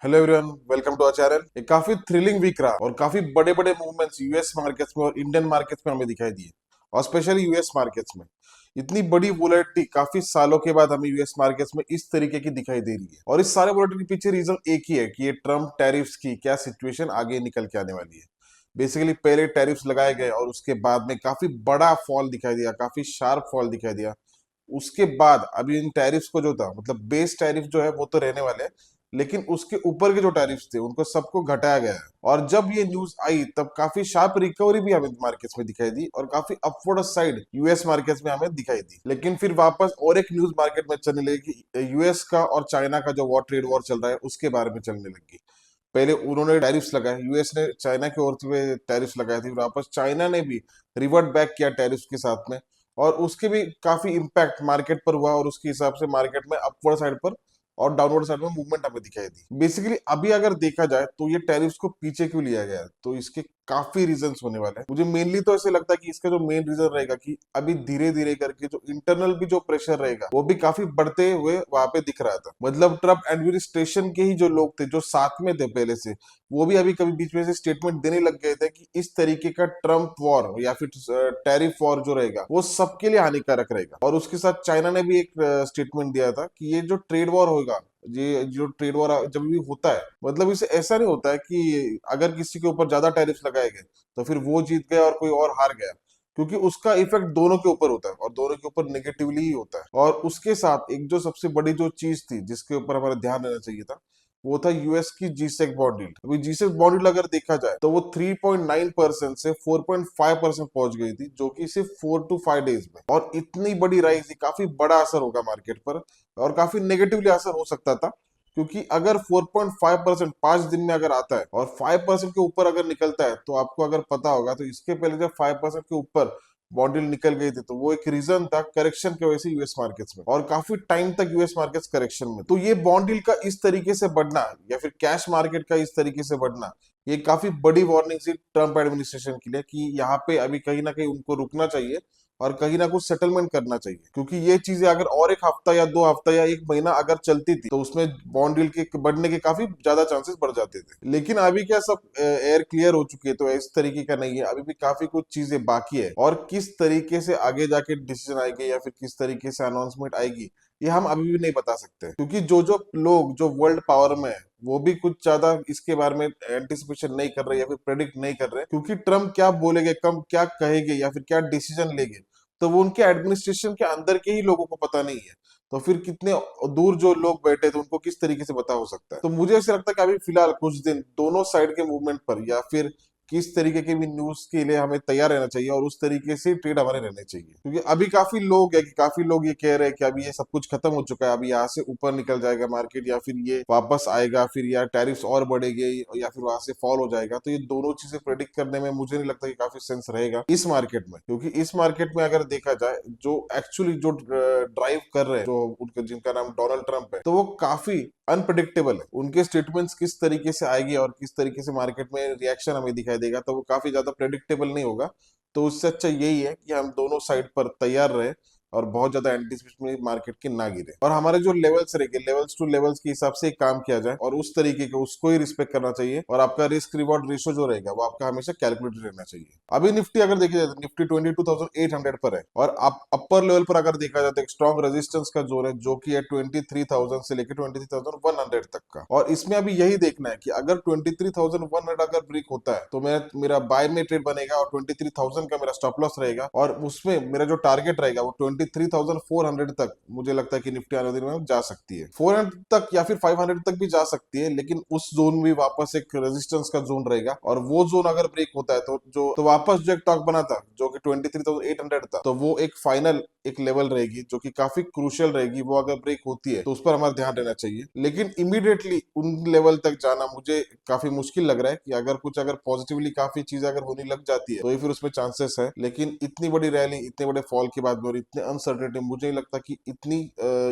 Hello everyone, welcome to our channel. एक काफी thrilling week रहा और काफी बड़े बड़े मूवमेंट्स यूएस मार्केट्स में और इंडियन मार्केट्स में हमें दिखाई दिए, और स्पेशली यूएस मार्केट्स में इतनी बड़ी वोलेटिलिटी काफी सालों के बाद हमें यूएस मार्केट्स में इस तरीके की दिखाई दे रही है। और इस सारे वोलेटिलिटी के पीछे रीजन एक ही है कि ये ट्रम्प टैरिफ्स की क्या सिचुएशन आगे निकल के आने वाली है। बेसिकली पहले टैरिफ्स लगाए गए और उसके बाद में काफी बड़ा फॉल दिखाई दिया, काफी शार्प फॉल दिखाई दिया। उसके बाद अभी इन टैरिफ्स को जो था, मतलब बेस टैरिफ जो है वो तो रहने वाले हैं, लेकिन उसके ऊपर के जो टैरिफ्स थे उनको सबको घटाया गया है। और जब ये न्यूज आई तब काफी शार्प रिकवरी भी हमें मार्केट्स में दिखाई दी और काफी अपवर्ड साइड यूएस मार्केट्स में हमें दिखाई दी। लेकिन फिर वापस और एक न्यूज मार्केट में चलने लगी कि यूएस का और चाइना का जो ट्रेड वॉर चल रहा है उसके बारे में चलने लगी। पहले उन्होंने टैरिफ्स लगाए, यूएस ने चाइना की ओर पे टैरिफ्स लगाए थे, वापस चाइना ने भी रिवर्ट बैक किया टैरिफ्स के साथ में। और उसके भी काफी इम्पैक्ट मार्केट पर हुआ और उसके हिसाब से मार्केट में अपवर्ड साइड पर और डाउनवर्ड साइड में मूवमेंट हमें दिखाई दी। बेसिकली अभी अगर देखा जाए तो ये टैरिफ्स को पीछे क्यों लिया गया है, तो इसके काफी रीजंस होने वाले हैं। मुझे मेनली तो ऐसे लगता है कि इसका जो मेन रीजन रहेगा कि अभी धीरे धीरे करके जो इंटरनल भी जो प्रेशर रहेगा वो भी काफी बढ़ते हुए वहां पे दिख रहा था। मतलब ट्रम्प एडमिनिस्ट्रेशन के ही जो लोग थे जो साथ में थे पहले से, वो भी अभी कभी बीच में से स्टेटमेंट देने लग गए थे कि इस तरीके का ट्रम्प वॉर या फिर टैरिफ वॉर जो रहेगा वो सबके लिए हानिकारक रहेगा। और उसके साथ चाइना ने भी एक स्टेटमेंट दिया था कि ये जो ट्रेड वॉर होगा, ये जो ट्रेड वॉर जब भी होता है, मतलब इसे ऐसा नहीं होता है कि अगर किसी के ऊपर ज्यादा टैरिफ लगाए गए तो फिर वो जीत गया और कोई और हार गया, क्योंकि उसका इफेक्ट दोनों के ऊपर होता है और दोनों के ऊपर नेगेटिवली ही होता है। और उसके साथ एक जो सबसे बड़ी जो चीज थी जिसके ऊपर हमारा ध्यान देना चाहिए था, वो था यूएस की जीसेक बॉन्ड यील्ड। अभी जीसेक बॉन्ड यील्ड अगर देखा जाए तो वो 3.9% से 4.5% पहुंच गई थी, जो कि सिर्फ 4 to 5 डेज में। और इतनी बड़ी राइज, काफी बड़ा असर होगा मार्केट पर और काफी नेगेटिवली असर हो सकता था, क्योंकि अगर 4.5% 5 दिन में अगर आता है और 5% के ऊपर अगर निकलता है, तो आपको अगर पता होगा तो इसके पहले जब 5% के ऊपर बॉन्ड निकल गई थी तो वो एक रीजन था करेक्शन की वजह से यूएस मार्केट्स में, और काफी टाइम तक यूएस मार्केट्स करेक्शन में। तो ये बॉन्ड डील का इस तरीके से बढ़ना या फिर कैश मार्केट का इस तरीके से बढ़ना, ये काफी बड़ी वार्निंग थी ट्रम्प एडमिनिस्ट्रेशन के लिए कि यहाँ पे अभी कहीं ना कहीं उनको रुकना चाहिए और कहीं ना कुछ सेटलमेंट करना चाहिए। क्योंकि ये चीजें अगर और एक हफ्ता या 2 हफ्ता या एक महीना अगर चलती थी तो उसमें बॉन्ड डील के बढ़ने के काफी ज्यादा चांसेस बढ़ जाते थे। लेकिन अभी क्या सब एयर क्लियर हो चुकी है, तो इस तरीके का नहीं है, अभी भी काफी कुछ चीजें बाकी है। और किस तरीके से आगे जाके डिसीजन आएगी या फिर किस तरीके से अनाउंसमेंट आएगी, ये हम अभी भी नहीं बता सकते, क्योंकि जो जो लोग जो वर्ल्ड पावर में है वो भी कुछ ज्यादा इसके बारे में एंटिसिपेशन नहीं कर रहे या फिर प्रेडिक्ट नहीं कर रहे, क्योंकि ट्रम्प क्या बोलेंगे, कम क्या कहेंगे या फिर क्या डिसीजन लेंगे, तो वो उनके एडमिनिस्ट्रेशन के अंदर के ही लोगों को पता नहीं है। तो फिर कितने दूर जो लोग बैठे थे उनको किस तरीके से पता हो सकता है। तो मुझे ऐसा लगता है कि अभी फिलहाल कुछ दिन दोनों साइड के मूवमेंट पर या फिर किस तरीके के भी न्यूज के लिए हमें तैयार रहना चाहिए और उस तरीके से ट्रेड हमारे रहने चाहिए। क्योंकि अभी काफी लोग है कि काफी लोग ये कह रहे हैं कि अभी ये सब कुछ खत्म हो चुका है, अभी यहाँ से ऊपर निकल जाएगा मार्केट या फिर ये वापस आएगा, फिर या टैरिफ्स और बढ़ेंगे या फिर वहां से फॉल हो जाएगा। तो ये दोनों चीजें प्रेडिक्ट करने में मुझे नहीं लगता कि काफी सेंस रहेगा इस मार्केट में, क्योंकि इस मार्केट में अगर देखा जाए जो एक्चुअली जो ड्राइव कर रहे हैं, जो उनके जिनका नाम डोनाल्ड ट्रंप है, तो वो काफी अनप्रिडिक्टेबल है। उनके स्टेटमेंट्स किस तरीके से आएगी और किस तरीके से मार्केट में रिएक्शन हमें दिखाई देगा, तो वो काफी ज्यादा प्रेडिक्टेबल नहीं होगा। तो उससे अच्छा यही है कि हम दोनों साइड पर तैयार रहे और बहुत ज्यादा एंटीसिपेशन में मार्केट के ना गिरे, और हमारे जो लेवल्स रहेंगे लेवल्स टू लेवल्स के हिसाब से काम किया जाए और उस तरीके के उसको ही रिस्पेक्ट करना चाहिए। और आपका रिस्क रिवॉर्ड रेशो जो रहेगा वो आपका हमेशा कैलकुलेटेड रहना चाहिए। अभी निफ्टी अगर देखी जाए तो निफ्टी 22,800 पर है, और आप अपर लेवल पर अगर देखा जाए तो एक स्ट्रॉन्ग रेजिस्टेंस का जोन है जो कि है 23,000 से लेकर 23,100 तक का। और इसमें अभी यही देखना है कि अगर 23,100 अगर ब्रेक होता है तो मेरा बाय में ट्रेड बनेगा और 23,000 का मेरा स्टॉप लॉस रहेगा, और उसमें मेरा जो टारगेट रहेगा वो 23,400 तक मुझे लगता है कि निफ्टी आने दिन में जा सकती है। 400 तक या फिर 500 तक भी जा सकती है, लेकिन उस जोन में वापस एक रेजिस्टेंस का जोन रहेगा, और वो जोन अगर ब्रेक होता है तो वापस जो एक टॉक बना था जो कि 23,800 था, तो वो एक फाइनल एक लेवल रहेगी जो कि काफी क्रूशियल रहेगी। वो अगर ब्रेक होती है तो उस पर हमारा ध्यान देना चाहिए, लेकिन इमीडिएटली उन लेवल तक जाना मुझे काफी मुश्किल लग रहा है कि अगर पॉजिटिवली काफी चीजें अगर होने लग जाती है तो ये फिर उसमें चांसेस है। लेकिन इतनी बड़ी रैली, इतने बड़े फॉल के बाद में और इतने अनसर्टेनिटी मुझे नहीं लगता कि इतनी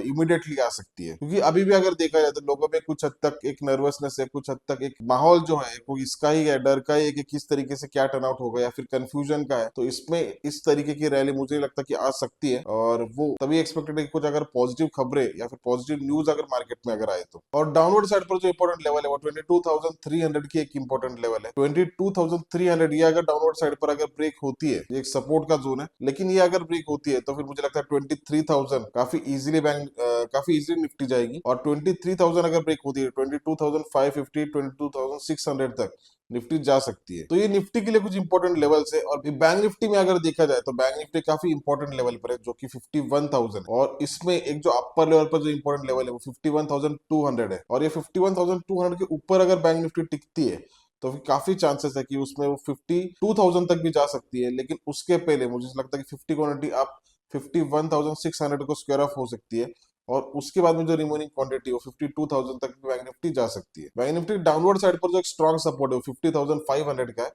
इमिडिएटली आ सकती है, क्योंकि अभी भी अगर देखा जाए तो लोगों में कुछ हद तक एक नर्वसनेस है, कुछ हद तक एक माहौल जो है वो इसका ही है, डर का ही है कि किस तरीके से क्या टर्न आउट होगा या फिर कंफ्यूजन का है। तो इसमें इस तरीके की रैली मुझे नहीं लगता कि आ सकती है, और वो तभी एक्सपेक्टेड है कि कुछ अगर पॉजिटिव खबरें या फिर पॉजिटिव न्यूज अगर मार्केट में अगर आए तो। और डाउनवर्ड साइड पर जो इंपॉर्टेंट लेवल है वो 22,300 की एक इंपॉर्टेंट लेवल है। 22,300 ये अगर डाउनवर्ड साइड पर अगर ब्रेक होती है, ये एक सपोर्ट का जोन है, लेकिन ये अगर ब्रेक होती है तो फिर मुझे लगता है 23,000 काफी इजीली काफी इजीली निफ्टी जाएगी। और 23,000 अगर ब्रेक होती है 22,550 22,600 तक निफ्टी जा सकती है। तो ये निफ्टी के लिए कुछ इंपॉर्टेंट लेवल्स है। और बैंक निफ्टी में अगर देखा जाए तो बैंक निफ्टी काफी इंपॉर्टेंट लेवल पर है, जो कि 51,000, और इसमें एक जो अपर लेवल पर जो इंपॉर्टेंट लेवल है वो 51,200 है। और ये 51,200 के ऊपर अगर बैंक निफ्टी टिकती है तो फिर काफी चांसेस है कि उसमें वो 52,000 तक भी जा सकती है। लेकिन उसके पहले मुझे लगता है कि 50 क्वांटिटी आप 51,600 को स्क्वायर ऑफ हो सकती है, और उसके बाद में जो रिमेनिंग क्वांटिटी वो 52,000 तक भी बैंक निफ्टी जा सकती है। बैंक निफ्टी डाउनवर्ड साइड पर जो एक स्ट्रॉन्ग सपोर्ट है वो 50,500 का है।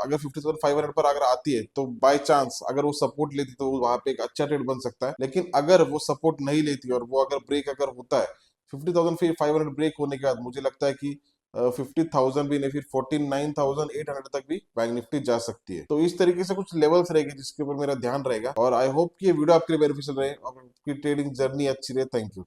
अगर 50,500 पर अगर आती है तो बाय चांस अगर वो सपोर्ट लेती तो वहां पे एक अच्छा ट्रेड बन सकता है। लेकिन अगर वो सपोर्ट नहीं लेती और वो अगर ब्रेक अगर होता है 50,500 ब्रेक होने के बाद, मुझे लगता है कि 50,000 भी नहीं, फिर 49,800 तक भी बैंक निफ्टी जा सकती है। तो इस तरीके से कुछ लेवल्स रहेंगे जिसके ऊपर मेरा ध्यान रहेगा। और आई होप कि ये वीडियो आपके लिए बेनिफिशियल रहे और आपकी ट्रेडिंग जर्नी अच्छी रहे। Thank you.